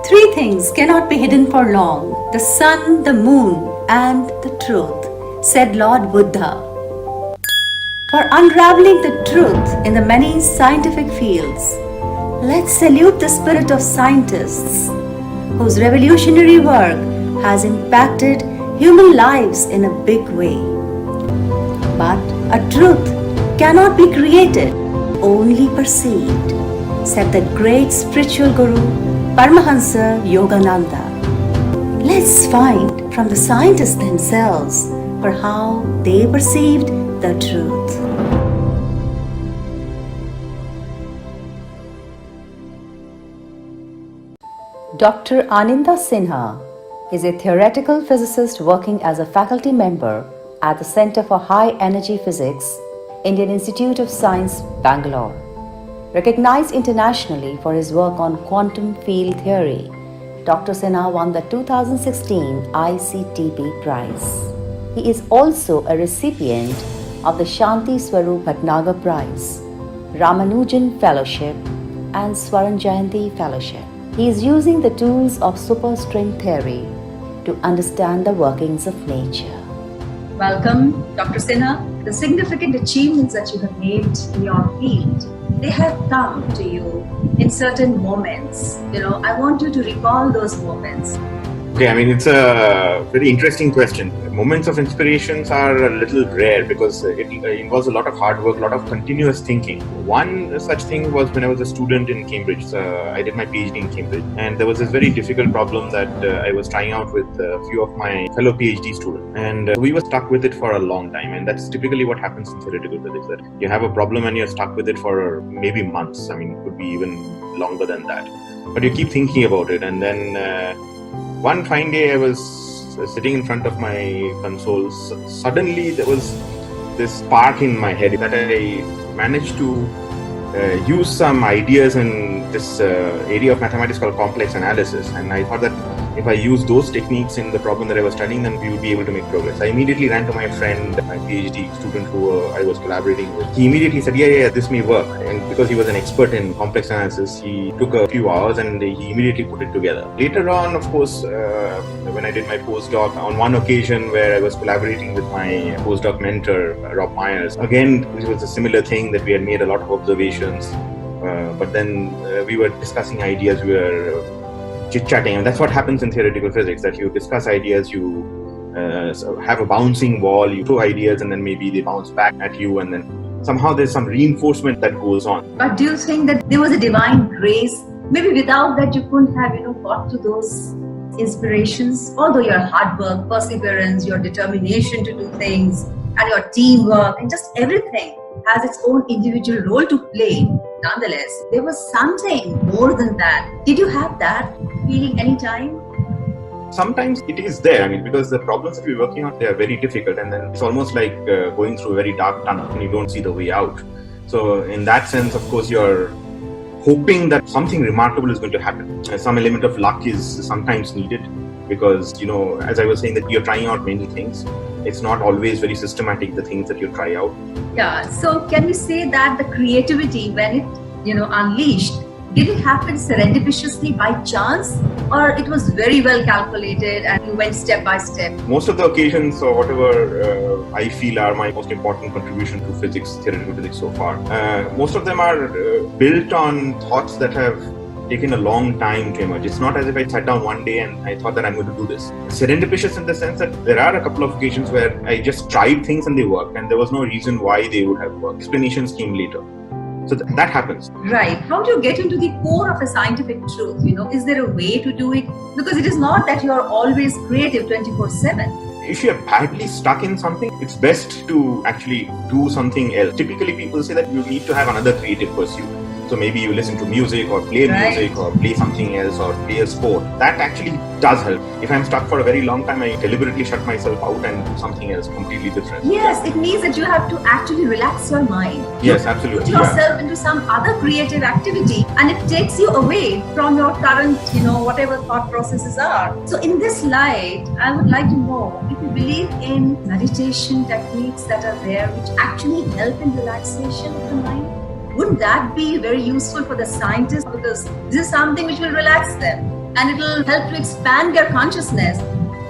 Three things cannot be hidden for long: the sun, the moon, and the truth, said Lord Buddha. For unraveling the truth in the many scientific fields, let's salute the spirit of scientists whose revolutionary work has impacted human lives in a big way. But a truth cannot be created, only perceived, said the great spiritual guru Paramahansa Yogananda. Let's find from the scientists themselves for how they perceived the truth. Dr. Ananda Sinha is a theoretical physicist working as a faculty member at the Center for High Energy Physics, Indian Institute of Science, Bangalore. Recognized internationally for his work on quantum field theory, Dr. Sinha won the 2016 ICTP Prize. He is also a recipient of the Shanti Swarup Bhatnagar Prize, Ramanujan Fellowship, and Swaran Jayanti Fellowship. He is using the tools of superstring theory to understand the workings of nature. Welcome, Dr. Sinha. The significant achievements that you have made in your field, they have come to you in certain moments. I want you to recall those moments. Okay, it's a very interesting question. Moments of inspirations are a little rare because it involves a lot of hard work, a lot of continuous thinking. One such thing was when I was a student in Cambridge. I did my PhD in Cambridge, and there was this very difficult problem that I was trying out with a few of my fellow PhD students, and we were stuck with it for a long time. And that's typically what happens in theoretical physics, that you have a problem and you're stuck with it for maybe months. It could be even longer than that. But you keep thinking about it, and then one fine day I was sitting in front of my console. Suddenly there was this spark in my head that I managed to use some ideas in this area of mathematics called complex analysis, and I thought that if I use those techniques in the problem that I was studying, then we would be able to make progress. I immediately ran to my friend, my PhD student who I was collaborating with. He immediately said, yeah, this may work. And because he was an expert in complex analysis, he took a few hours and he immediately put it together. Later on, of course, when I did my postdoc, on one occasion where I was collaborating with my postdoc mentor, Rob Myers, again, it was a similar thing that we had made a lot of observations, but then we were discussing ideas, we were chit-chatting, and that's what happens in theoretical physics, that you discuss ideas, you have a bouncing wall, you throw ideas and then maybe they bounce back at you, and then somehow there's some reinforcement that goes on. But do you think that there was a divine grace? Maybe without that you couldn't have got to those inspirations, although your hard work, perseverance, your determination to do things, and your teamwork and just everything has its own individual role to play. Nonetheless, there was something more than that. Did you have that feeling anytime? Sometimes it is there, because the problems that we're working on, they are very difficult, and then it's almost like going through a very dark tunnel and you don't see the way out. So in that sense, of course, you're hoping that something remarkable is going to happen. Some element of luck is sometimes needed because, as I was saying, that you're trying out many things. It's not always very systematic, the things that you try out. Yeah, so can we say that the creativity, when it, unleashed, did it happen serendipitously by chance, or it was very well calculated and you went step by step? Most of the occasions, or whatever I feel are my most important contribution to physics, theoretical physics so far, most of them are built on thoughts that have taken a long time to emerge. It's not as if I sat down one day and I thought that I'm going to do this. Serendipitous in the sense that there are a couple of occasions where I just tried things and they worked, and there was no reason why they would have worked. Explanations came later. So that happens. Right. How do you get into the core of a scientific truth? Is there a way to do it? Because it is not that you're always creative 24/7. If you're badly stuck in something, it's best to actually do something else. Typically, people say that you need to have another creative pursuit. So maybe you listen to music or play music or play something else or play a sport. That actually does help. If I'm stuck for a very long time, I deliberately shut myself out and do something else completely different. Yes, it means that you have to actually relax your mind. Yes, absolutely. Put yourself into some other creative activity, and it takes you away from your current, whatever thought processes are. So in this light, I would like to know if you believe in meditation techniques that are there which actually help in relaxation of the mind. Wouldn't that be very useful for the scientists? Because this is something which will relax them. and it will help to expand their consciousness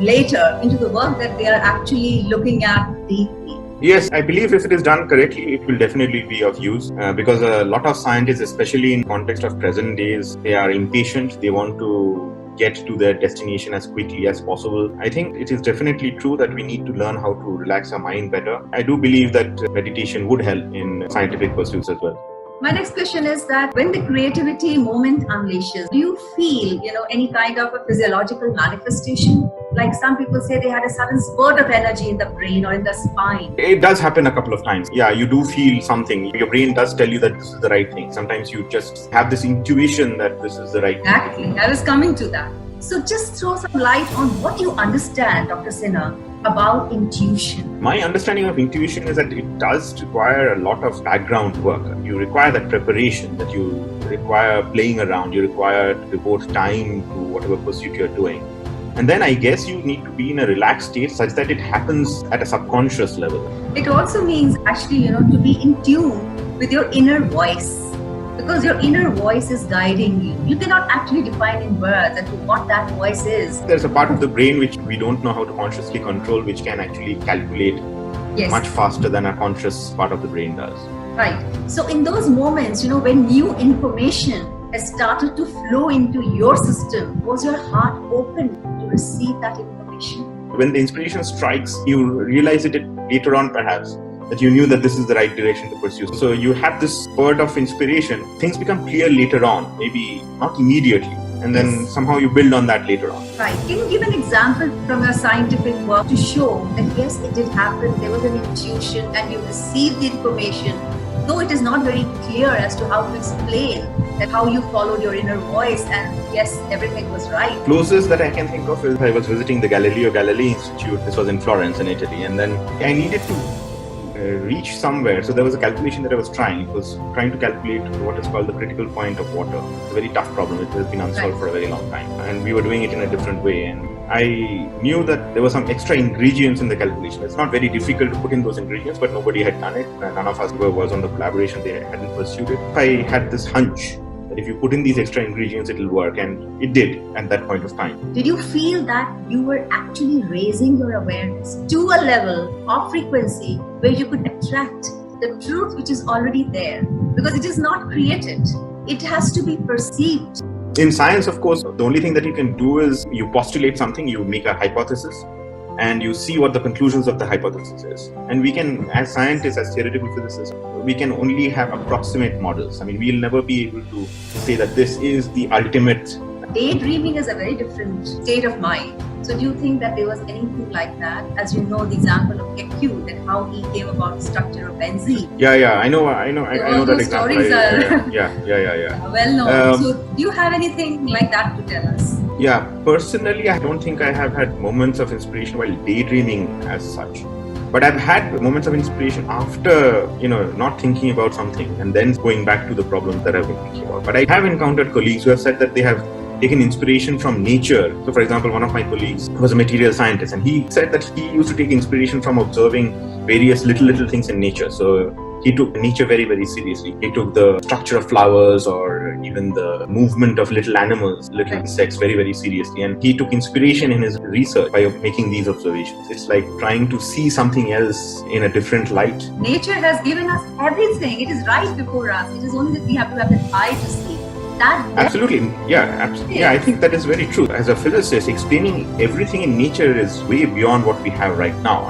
later into the work that they are actually looking at deeply. Yes, I believe if it is done correctly, it will definitely be of use because a lot of scientists, especially in context of present days, they are impatient. They want to get to their destination as quickly as possible. I think it is definitely true that we need to learn how to relax our mind better. I do believe that meditation would help in scientific pursuits as well. My next question is that when the creativity moment unleashes, do you feel, any kind of a physiological manifestation? Like some people say they had a sudden spurt of energy in the brain or in the spine. It does happen a couple of times. Yeah, you do feel something. Your brain does tell you that this is the right thing. Sometimes you just have this intuition that this is the right thing. Exactly. I was coming to that. So just throw some light on what you understand, Dr. Sinha, about intuition. My understanding of intuition is that it does require a lot of background work. You require that preparation, that you require playing around, you require to devote time to whatever pursuit you're doing. And then I guess you need to be in a relaxed state such that it happens at a subconscious level. It also means actually, to be in tune with your inner voice. Because your inner voice is guiding you. You cannot actually define in words as to what that voice is. There's a part of the brain which we don't know how to consciously control, which can actually calculate much faster than our conscious part of the brain does. Right. So in those moments, when new information has started to flow into your system, was your heart open to receive that information? When the inspiration strikes, you realize it later on perhaps, that you knew that this is the right direction to pursue. So you have this spurt of inspiration. Things become clear later on, maybe not immediately. And then somehow you build on that later on. Right. Can you give an example from your scientific work to show that yes, it did happen, there was an intuition and you received the information, though it is not very clear as to how to explain that how you followed your inner voice and yes, everything was right. Closest that I can think of is I was visiting the Galileo Galilei Institute. This was in Florence in Italy. And then I needed to reach somewhere. So there was a calculation that I was trying. It was trying to calculate what is called the critical point of water. It's a very tough problem. It has been unsolved for a very long time. And we were doing it in a different way. And I knew that there were some extra ingredients in the calculation. It's not very difficult to put in those ingredients, but nobody had done it. None of us was on the collaboration. They hadn't pursued it. I had this hunch that if you put in these extra ingredients, it will work. And it did at that point of time. Did you feel that you were actually raising your awareness to a level of frequency where you could attract the truth which is already there? Because it is not created. It has to be perceived. In science, of course, the only thing that you can do is you postulate something, you make a hypothesis, and you see what the conclusions of the hypothesis is. And we can, as scientists, as theoretical physicists, we can only have approximate models. I mean, we'll never be able to say that this is the ultimate. Daydreaming is a very different state of mind. So do you think that there was anything like that? As you know, the example of Kekule and how he came about the structure of benzene. Yeah, I know that example. Stories are Yeah. well known. So do you have anything like that to tell us? Yeah, personally, I don't think I have had moments of inspiration while daydreaming as such. But I've had moments of inspiration after, not thinking about something and then going back to the problem that I've been thinking about. But I have encountered colleagues who have said that they have taken inspiration from nature. So, for example, one of my colleagues was a material scientist, and he said that he used to take inspiration from observing various little things in nature. So he took nature very, very seriously. He took the structure of flowers or even the movement of little animals, little insects very, very seriously. And he took inspiration in his research by making these observations. It's like trying to see something else in a different light. Nature has given us everything. It is right before us. It is only that we have to have the eye to see. Absolutely. Yeah, I think that is very true. As a physicist, explaining everything in nature is way beyond what we have right now.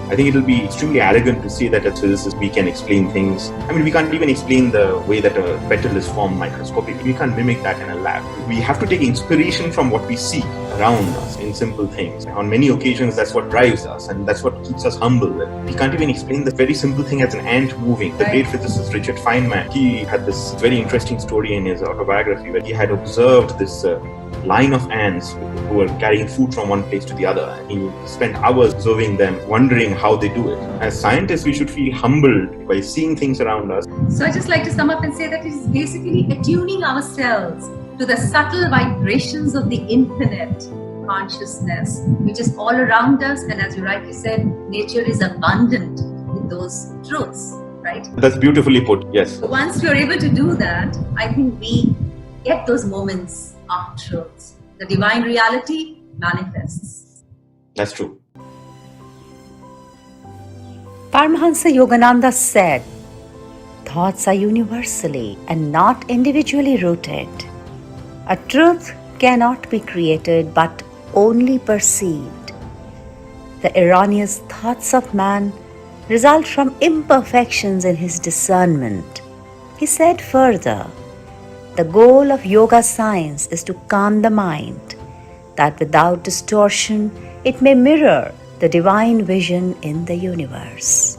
I think it will be extremely arrogant to say that as physicists we can explain things. We can't even explain the way that a petal is formed microscopically. We can't mimic that in a lab. We have to take inspiration from what we see around us in simple things. On many occasions, that's what drives us and that's what keeps us humble. We can't even explain the very simple thing as an ant moving. The great physicist Richard Feynman, he had this very interesting story in his autobiography where he had observed this line of ants who were carrying food from one place to the other. He spent hours observing them, wondering how they do it. As scientists, we should feel humbled by seeing things around us. So I just like to sum up and say that it is basically attuning ourselves to the subtle vibrations of the infinite consciousness, which is all around us. And as you rightly said, nature is abundant with those truths, right? That's beautifully put, yes. Once we're able to do that, I think we get those moments of truth. the divine reality manifests. That's true. Paramahansa Yogananda said, "Thoughts are universally and not individually rooted. A truth cannot be created but only perceived. The erroneous thoughts of man result from imperfections in his discernment." He said further, "The goal of yoga science is to calm the mind, that without distortion it may mirror the divine vision in the universe."